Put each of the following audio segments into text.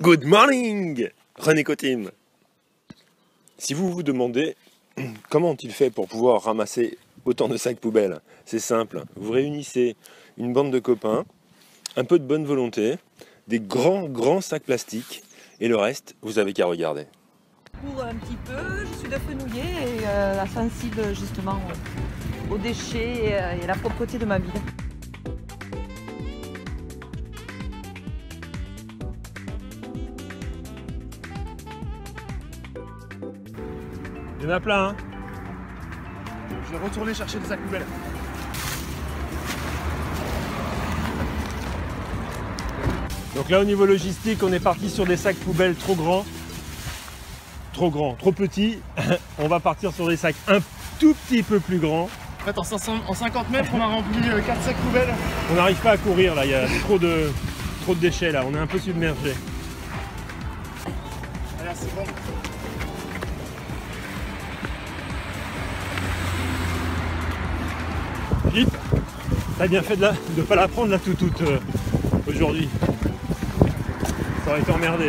Good morning, René Cotim. Si vous vous demandez comment ont-ils fait pour pouvoir ramasser autant de sacs poubelles, c'est simple. Vous réunissez une bande de copains, un peu de bonne volonté, des grands sacs plastiques et le reste, vous avez qu'à regarder. Pour un petit peu, je suis de fenouiller et sensible justement aux déchets et à la propreté de ma ville. Il y en a plein, hein. Je vais retourner chercher des sacs poubelles. Donc là au niveau logistique, on est parti sur des sacs poubelles trop grands, trop petits. On va partir sur des sacs un tout petit peu plus grands. En fait, en 50 mètres, on a rempli 4 sacs poubelles. On n'arrive pas à courir là, il y a trop de déchets là, on est un peu submergé. Allez, c'est bon. Vite, t'as bien fait de ne pas la prendre là toute aujourd'hui. Ça aurait été emmerdé,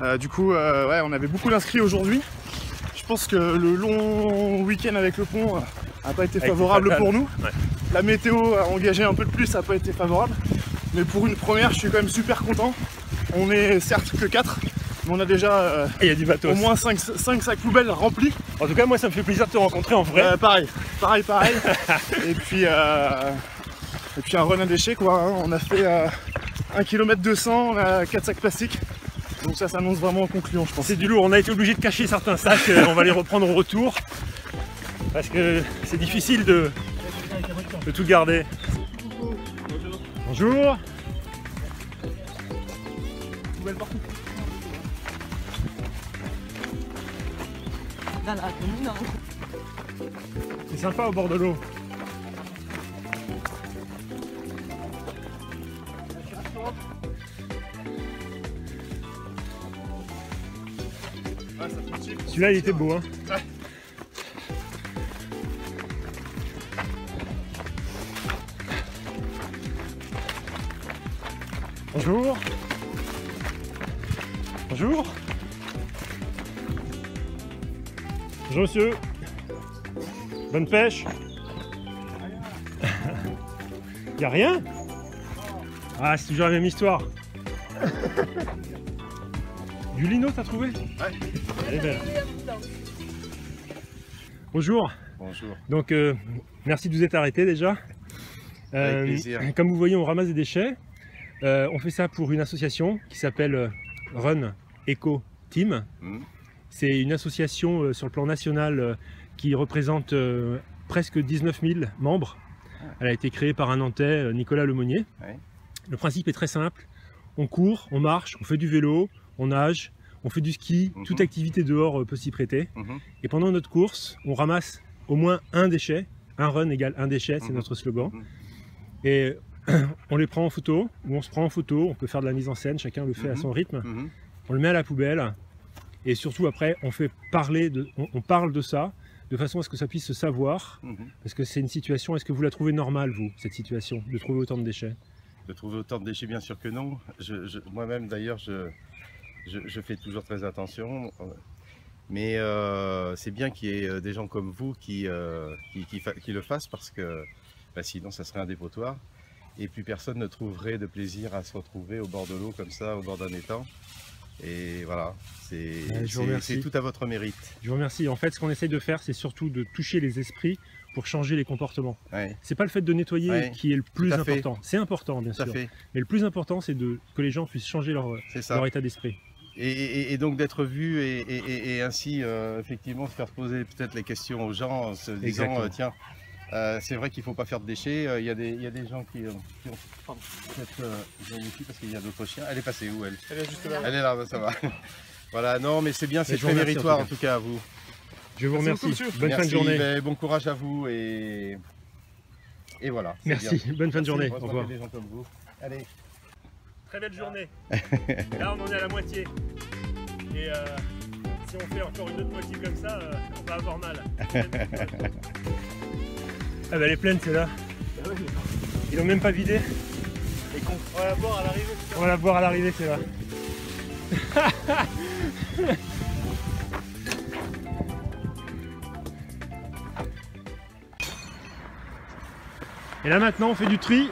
hein. Du coup, ouais, on avait beaucoup d'inscrits aujourd'hui. Je pense que le long week-end avec le pont n'a pas été favorable pour nous. Ouais. La météo a engagé un peu de plus, ça n'a pas été favorable. Mais pour une première, je suis quand même super content. On est certes que 4, mais on a déjà il y a du bateau. au moins 5 sacs poubelles remplis. En tout cas, moi ça me fait plaisir de te rencontrer en vrai. Pareil. et puis un run à déchets quoi, hein. On a fait 1 km 200, on a 4 sacs plastiques. Donc ça s'annonce vraiment concluant, je pense. C'est du lourd, on a été obligé de cacher certains sacs, on va les reprendre au retour. Parce que c'est difficile de tout garder. Bonjour. Partout. Dans la commune, hein. C'est sympa au bord de l'eau. Celui-là il était beau, hein. Ouais. Bonjour. Bonjour. Bonjour monsieur. Bonne pêche. Y'a rien? Ah, c'est toujours la même histoire. Du lino, t'as trouvé? Ouais. Elle est belle. Bonjour. Bonjour. Donc, merci de vous être arrêté déjà. Avec plaisir. Comme vous voyez, on ramasse des déchets. On fait ça pour une association qui s'appelle Run Eco Team. C'est une association sur le plan national qui représente presque 19 000 membres. Elle a été créée par un Nantais, Nicolas Lemonnier. Ouais. Le principe est très simple. On court, on marche, on fait du vélo, on nage, on fait du ski, toute activité dehors peut s'y prêter. Et pendant notre course, on ramasse au moins un déchet. Un run égale un déchet, c'est notre slogan. Et on les prend en photo, ou on se prend en photo, on peut faire de la mise en scène, chacun le fait à son rythme. On le met à la poubelle, et surtout après, on parle de ça, de façon à ce que ça puisse se savoir, parce que c'est une situation, est-ce que vous la trouvez normale, vous, cette situation, de trouver autant de déchets? De trouver autant de déchets, bien sûr que non. Moi-même, d'ailleurs, je fais toujours très attention. Mais c'est bien qu'il y ait des gens comme vous qui le fassent, parce que sinon, ça serait un dépotoir. Et plus personne ne trouverait de plaisir à se retrouver au bord de l'eau, comme ça, au bord d'un étang. Et voilà, c'est tout à votre mérite. Je vous remercie. En fait, ce qu'on essaye de faire, c'est surtout de toucher les esprits pour changer les comportements. Ouais. C'est pas le fait de nettoyer qui est le plus important. C'est important, bien sûr. Mais le plus important, c'est que les gens puissent changer leur état d'esprit. Et donc d'être vu et ainsi, effectivement, se faire poser peut-être les questions aux gens en se disant, tiens, c'est vrai qu'il ne faut pas faire de déchets. Il y a des gens qui ont peut-être ici parce qu'il y a d'autres chiens. Elle est passée où, elle? Elle est juste là. Elle est là, ça va. Voilà, non, mais c'est bien, c'est très méritoire en tout cas à vous. Je vous remercie. Bonne fin de journée. Bon courage à vous et voilà. Merci. Bonne fin de journée. Au revoir. Des gens comme vous. Allez. Très belle journée. Là, on en est à la moitié. Et Si on fait encore une autre moitié comme ça, on va avoir mal. Ah bah elle est pleine celle-là. Ils l'ont même pas vidé. Et on va la boire à l'arrivée. On va la boire à l'arrivée celle-là. Et là maintenant on fait du tri.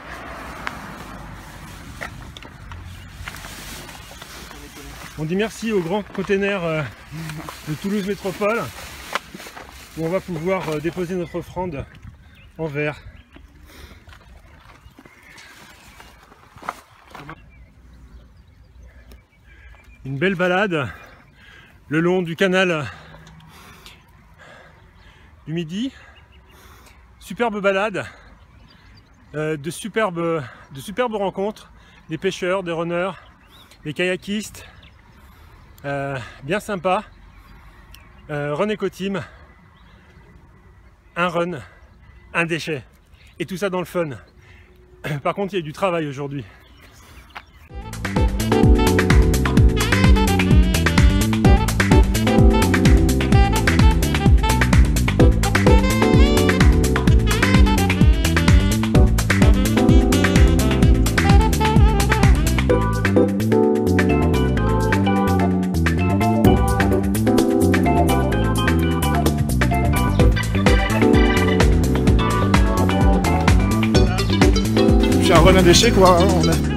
On dit merci au grand container de Toulouse Métropole où on va pouvoir déposer notre offrande en verre. Une belle balade le long du canal du Midi. Superbe balade, de superbes rencontres, des pêcheurs, des runners, des kayakistes. Bien sympa. Run Eco-Team, un run, un déchet. Et tout ça dans le fun. Par contre, il y a du travail aujourd'hui. Un run à déchets quoi, hein.